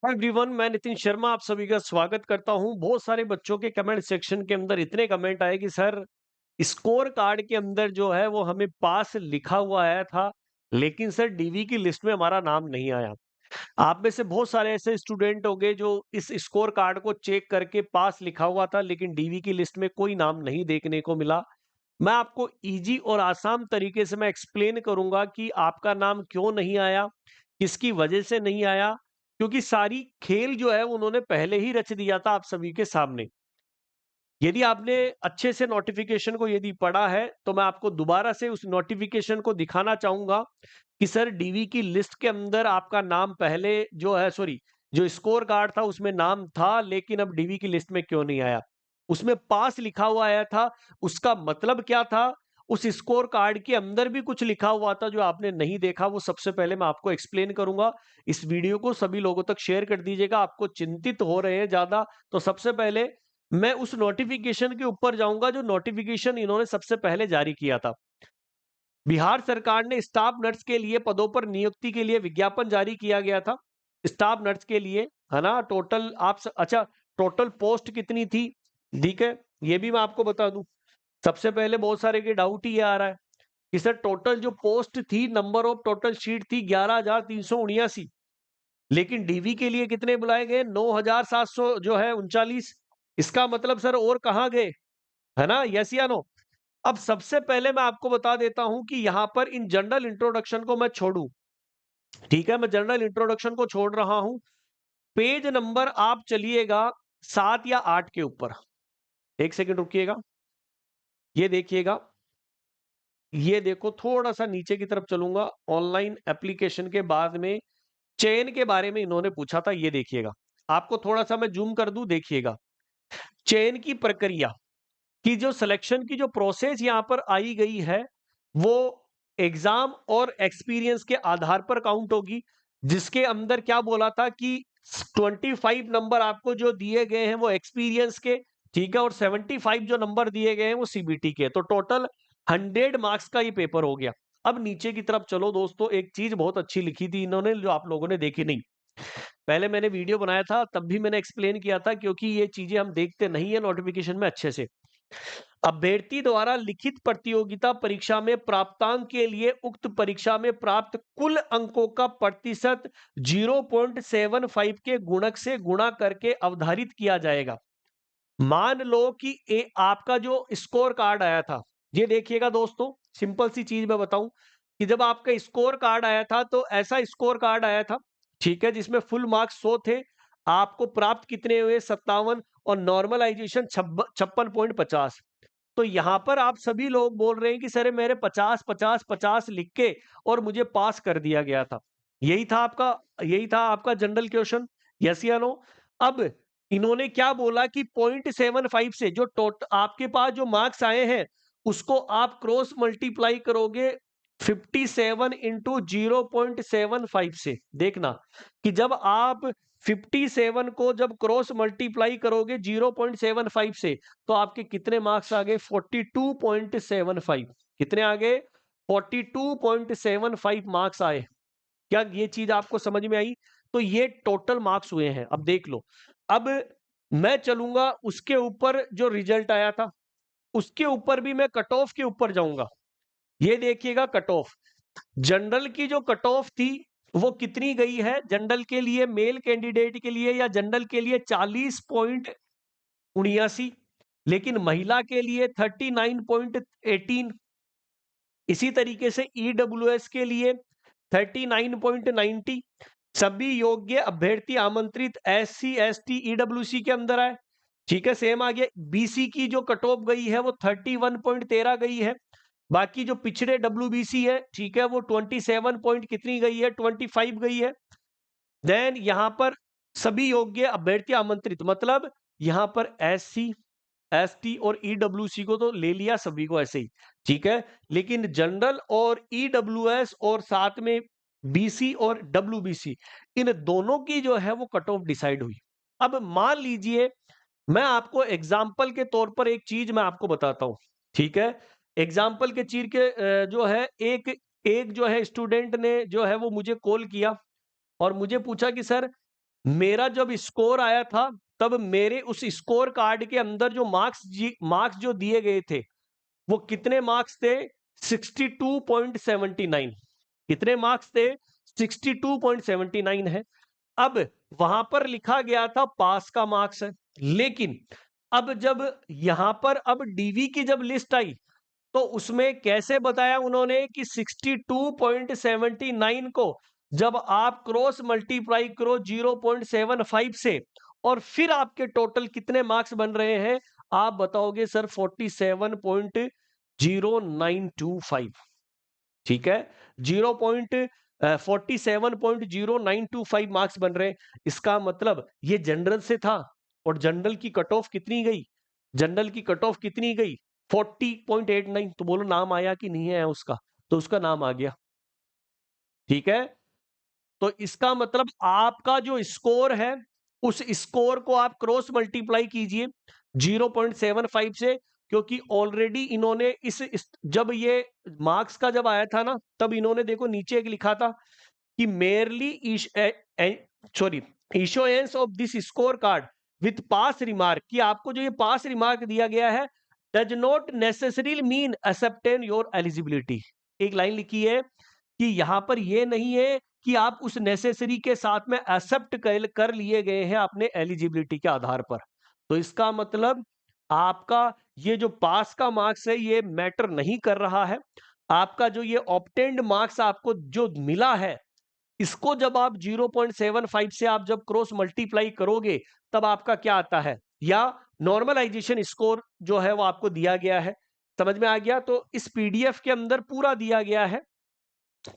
Hi everyone, मैं नितिन शर्मा आप सभी का स्वागत करता हूं। बहुत सारे बच्चों के कमेंट सेक्शन के अंदर इतने कमेंट आए कि सर स्कोर कार्ड के अंदर जो है वो हमें पास लिखा हुआ आया था, लेकिन सर डीवी की लिस्ट में हमारा नाम नहीं आया। आप में से बहुत सारे ऐसे स्टूडेंट होंगे जो इस स्कोर कार्ड को चेक करके पास लिखा हुआ था, लेकिन डीवी की लिस्ट में कोई नाम नहीं देखने को मिला। मैं आपको इजी और आसान तरीके से मैं एक्सप्लेन करूंगा कि आपका नाम क्यों नहीं आया, किसकी वजह से नहीं आया, क्योंकि सारी खेल जो है उन्होंने पहले ही रच दिया था आप सभी के सामने। यदि आपने अच्छे से नोटिफिकेशन को यदि पढ़ा है तो मैं आपको दोबारा से उस नोटिफिकेशन को दिखाना चाहूंगा कि सर डीवी की लिस्ट के अंदर आपका नाम पहले जो है, सॉरी, जो स्कोर कार्ड था उसमें नाम था, लेकिन अब डीवी की लिस्ट में क्यों नहीं आया। उसमें पास लिखा हुआ आया था, उसका मतलब क्या था। उस स्कोर कार्ड के अंदर भी कुछ लिखा हुआ था जो आपने नहीं देखा, वो सबसे पहले मैं आपको एक्सप्लेन करूंगा। इस वीडियो को सभी लोगों तक शेयर कर दीजिएगा। आपको चिंतित हो रहे हैं ज्यादा, तो सबसे पहले मैं उस नोटिफिकेशन के ऊपर जाऊंगा जो नोटिफिकेशन इन्होंने सबसे पहले जारी किया था। बिहार सरकार ने स्टाफ नर्स के लिए पदों पर नियुक्ति के लिए विज्ञापन जारी किया गया था। स्टाफ नर्स के लिए, है ना। टोटल अच्छा, टोटल पोस्ट कितनी थी, ठीक है, ये भी मैं आपको बता दूं। सबसे पहले बहुत सारे के डाउट ही ये आ रहा है कि सर टोटल जो पोस्ट थी, नंबर ऑफ टोटल सीट थी 11,379, लेकिन डीवी के लिए कितने बुलाए गए, 9,700 जो है 39। इसका मतलब सर और कहाँ गए, है ना, यस या नो। अब सबसे पहले मैं आपको बता देता हूं कि यहां पर इन जनरल इंट्रोडक्शन को मैं छोड़ूं, ठीक है, मैं जनरल इंट्रोडक्शन को छोड़ रहा हूं। पेज नंबर आप चलिएगा 7 या 8 के ऊपर। एक सेकंड रुकिएगा, ये देखिएगा, ये देखो, थोड़ा सा नीचे की तरफ चलूंगा। ऑनलाइन एप्लीकेशन के बाद में चयन के बारे में इन्होंने पूछा था, ये देखिएगा। आपको थोड़ा सा मैं जूम कर दूं, देखिएगा। चयन की प्रक्रिया की जो सिलेक्शन की जो प्रोसेस यहां पर आई गई है, वो एग्जाम और एक्सपीरियंस के आधार पर काउंट होगी। जिसके अंदर क्या बोला था कि 25 नंबर आपको जो दिए गए हैं वो एक्सपीरियंस के, ठीक है, और 75 जो नंबर दिए गए हैं वो सीबीटी के। तो टोटल 100 मार्क्स का ये पेपर हो गया। अब नीचे की तरफ चलो दोस्तों, एक चीज बहुत अच्छी लिखी थी इन्होंने जो आप लोगों ने देखी नहीं। पहले मैंने वीडियो बनाया था तब भी मैंने एक्सप्लेन किया था, क्योंकि ये चीजें हम देखते नहीं है नोटिफिकेशन में अच्छे से। अभ्यर्थी द्वारा लिखित प्रतियोगिता परीक्षा में प्राप्तांक के लिए उक्त परीक्षा में प्राप्त कुल अंकों का प्रतिशत 0.75 के गुणक से गुणा करके अवधारित किया जाएगा। मान लो कि आपका जो स्कोर कार्ड आया था, ये देखिएगा दोस्तों, सिंपल सी चीज मैं बताऊं कि जब आपका स्कोर कार्ड आया था तो ऐसा स्कोर कार्ड आया था, ठीक है, जिसमें फुल मार्क्स 100 थे। आपको प्राप्त कितने हुए, 57, और नॉर्मलाइजेशन 56.50। तो यहां पर आप सभी लोग बोल रहे हैं कि सर मेरे 50 50 50 लिख के और मुझे पास कर दिया गया था। यही था आपका, यही था आपका जनरल क्वेश्चन, यस या नो। अब इन्होंने क्या बोला कि 0.75 से जो आपके पास जो मार्क्स आए हैं उसको आप क्रॉस मल्टीप्लाई करोगे 57 इंटू 0.75 से। देखना कि जब आप 57 को जब क्रॉस मल्टीप्लाई करोगे 0.75 से, तो आपके कितने मार्क्स आ गए, 42.75। कितने आ गए, 42.75 मार्क्स आए। क्या ये चीज आपको समझ में आई। तो ये टोटल मार्क्स हुए हैं। अब देख लो, अब मैं चलूंगा उसके ऊपर जो रिजल्ट आया था, उसके ऊपर भी मैं कट ऑफ के ऊपर जाऊंगा। ये देखिएगा कट ऑफ, जनरल की जो कट ऑफ थी वो कितनी गई है, जनरल के लिए, मेल कैंडिडेट के लिए या जनरल के लिए 40.79, लेकिन महिला के लिए 39.18। इसी तरीके से ईडब्ल्यूएस के लिए 39.90। सभी योग्य अभ्यर्थी आमंत्रित एससी एसटी ईडब्ल्यूसी के अंदर आए, ठीक है, सेम आ गया। बीसी की जो कट ऑफ गई है वो 31.13 गई है। बाकी जो पिछड़े डब्ल्यूबीसी है, ठीक है, वो 27 पॉइंट कितनी गई है, 25 गई है। देन यहां पर सभी योग्य अभ्यर्थी आमंत्रित, मतलब यहां पर एससी एसटी और ईडब्ल्यूसी को तो ले लिया सभी को ऐसे ही, ठीक है, लेकिन जनरल और ईडब्ल्यूएस और साथ में बीसी और डब्ल्यूबीसी, इन दोनों की जो है वो कट ऑफ डिसाइड हुई। अब मान लीजिए, मैं आपको एग्जाम्पल के तौर पर एक चीज मैं आपको बताता हूं, ठीक है। एग्जाम्पल के चीर के जो है एक एक जो है स्टूडेंट ने जो है वो मुझे कॉल किया और मुझे पूछा कि सर मेरा जब स्कोर आया था तब मेरे उस स्कोर कार्ड के अंदर जो मार्क्स जो दिए गए थे वो कितने मार्क्स थे? 62.79। कितने मार्क्स थे? 62.79 है। अब वहां पर लिखा गया था पास का मार्क्स है, लेकिन अब जब यहां पर अब डीवी की जब लिस्ट आई तो उसमें कैसे बताया उन्होंने कि 62.79 को जब आप क्रॉस मल्टीप्लाई करो 0.75 से और फिर आपके टोटल कितने मार्क्स बन रहे हैं, आप बताओगे सर 47.0925। ठीक है, 47.0925 मार्क्स बन रहे हैं। इसका मतलब ये जनरल से था और जनरल की कट ऑफ कितनी गई? जनरल की कट ऑफ कितनी गई? 40.89। तो बोलो नाम आया कि नहीं आया उसका? तो उसका नाम आ गया। ठीक है, तो इसका मतलब आपका जो स्कोर है उस स्कोर को आप क्रॉस मल्टीप्लाई कीजिए 0.75 से, क्योंकि ऑलरेडी इन्होंने जब ये मार्क्स का जब आया था ना तब इन्होंने देखो नीचे एक लिखा था कि merely issuance of this score card with pass remark, कि आपको जो ये पास रिमार्क दिया गया है does not necessary mean acceptance your eligibility. एक लाइन लिखी है कि यहां पर ये नहीं है कि आप उस नेसेसरी के साथ में एक्सेप्ट कर लिए गए हैं अपने एलिजिबिलिटी के आधार पर। तो इसका मतलब आपका ये जो पास का मार्क्स है ये मैटर नहीं कर रहा है। आपका जो ये ऑब्टेन्ड मार्क्स आपको जो मिला है इसको जब आप 0.75 से आप जब क्रॉस मल्टीप्लाई करोगे तब आपका क्या आता है, या नॉर्मलाइजेशन स्कोर जो है वो आपको दिया गया है। समझ में आ गया? तो इस पीडीएफ के अंदर पूरा दिया गया है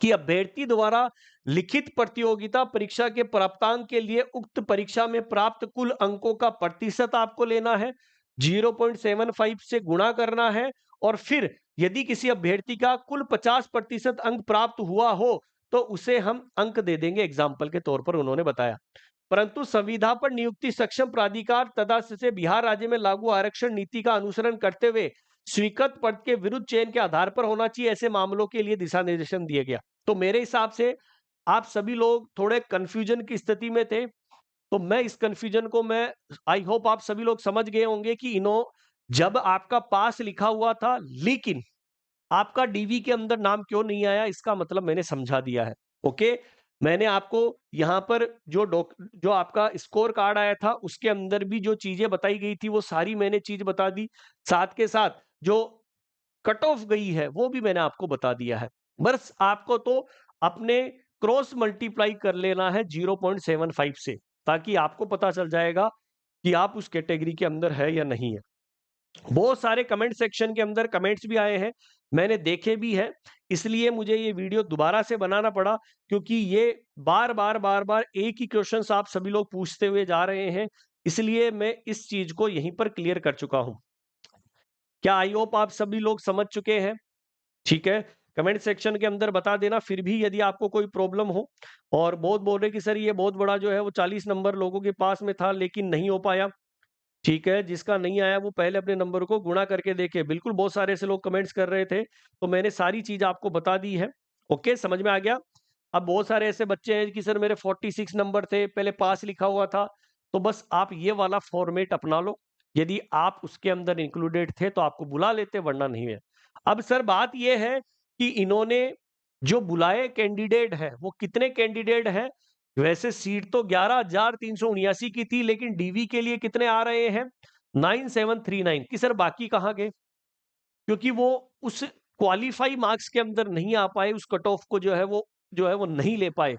कि अभ्यर्थी द्वारा लिखित प्रतियोगिता परीक्षा के प्राप्तांक के लिए उक्त परीक्षा में प्राप्त कुल अंकों का प्रतिशत आपको लेना है, 0.75 से गुणा करना है, और फिर यदि किसी अभ्यर्थी का कुल 50% अंक प्राप्त हुआ हो तो उसे हम अंक दे देंगे, एग्जाम्पल के तौर पर उन्होंने बताया। परंतु संविदा पर नियुक्ति सक्षम प्राधिकार तथा से बिहार राज्य में लागू आरक्षण नीति का अनुसरण करते हुए स्वीकृत पद के विरुद्ध चयन के आधार पर होना चाहिए, ऐसे मामलों के लिए दिशा निर्देशन दिए गया। तो मेरे हिसाब से आप सभी लोग थोड़े कंफ्यूजन की स्थिति में थे, तो मैं इस कंफ्यूजन को मैं आई होप आप सभी लोग समझ गए होंगे कि जब आपका पास लिखा हुआ था लेकिन आपका डीवी के अंदर नाम क्यों नहीं आया, इसका मतलब मैंने समझा दिया है। ओके, मैंने आपको यहां पर जो आपका स्कोर कार्ड आया था उसके अंदर भी जो चीजें बताई गई थी वो सारी मैंने चीज बता दी, साथ के साथ जो कट ऑफ गई है वो भी मैंने आपको बता दिया है। बस आपको तो अपने क्रॉस मल्टीप्लाई कर लेना है 0.75 से, ताकि आपको पता चल जाएगा कि आप उस कैटेगरी के अंदर है या नहीं है। बहुत सारे कमेंट सेक्शन के अंदर कमेंट्स भी आए हैं, मैंने देखे भी हैं, इसलिए मुझे ये वीडियो दोबारा से बनाना पड़ा, क्योंकि ये बार बार एक ही क्वेश्चंस आप सभी लोग पूछते हुए जा रहे हैं, इसलिए मैं इस चीज को यहीं पर क्लियर कर चुका हूं। क्या आई होप आप सभी लोग समझ चुके हैं? ठीक है, कमेंट सेक्शन के अंदर बता देना फिर भी यदि आपको कोई प्रॉब्लम हो। और बहुत बोल रहे कि सर ये बहुत बड़ा जो है वो 40 नंबर लोगों के पास में था लेकिन नहीं हो पाया। ठीक है, जिसका नहीं आया वो पहले अपने नंबर को गुणा करके देखे। बिल्कुल, बहुत सारे ऐसे लोग कमेंट्स कर रहे थे, तो मैंने सारी चीज आपको बता दी है। ओके, समझ में आ गया? अब बहुत सारे ऐसे बच्चे हैं कि सर मेरे 46 नंबर थे, पहले पास लिखा हुआ था, तो बस आप ये वाला फॉर्मेट अपना लो। यदि आप उसके अंदर इंक्लूडेड थे तो आपको बुला लेते, वरना नहीं है। अब सर बात यह है कि इन्होंने जो बुलाए कैंडिडेट है वो कितने कैंडिडेट हैं? वैसे सीट तो 11,379 की थी, लेकिन डीवी के लिए कितने आ रहे हैं? 9739 कि सर बाकी कहाँ गए? क्योंकि वो उस क्वालिफाई मार्क्स के अंदर नहीं आ पाए, उस कट ऑफ को जो है वो नहीं ले पाए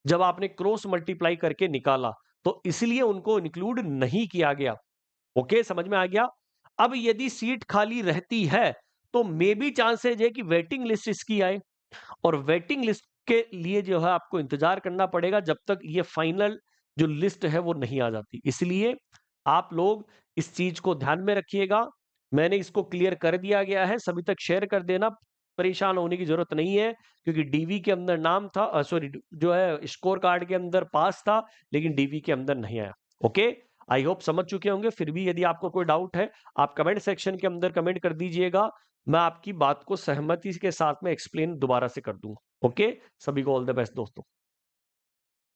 जब आपने क्रॉस मल्टीप्लाई करके निकाला, तो इसलिए उनको इंक्लूड नहीं किया गया। ओके, समझ में आ गया? अब यदि सीट खाली रहती है तो मे बी चांसेज है कि वेटिंग लिस्ट इसकी आए, और वेटिंग लिस्ट के लिए जो है आपको इंतजार करना पड़ेगा जब तक ये फाइनल जो लिस्ट है वो नहीं आ जाती। इसलिए आप लोग इस चीज को ध्यान में रखिएगा, मैंने इसको क्लियर कर दिया गया है, सभी तक शेयर कर देना, परेशान होने की जरूरत नहीं है, क्योंकि डीवी के अंदर नाम था, सॉरी जो है स्कोर कार्ड के अंदर पास था लेकिन डीवी के अंदर नहीं आया। ओके, आई होप समझ चुके होंगे। फिर भी यदि आपको कोई डाउट है आप कमेंट सेक्शन के अंदर कमेंट कर दीजिएगा, मैं आपकी बात को सहमति के साथ में एक्सप्लेन दोबारा से कर दूंगा। ओके, सभी को ऑल द बेस्ट दोस्तों।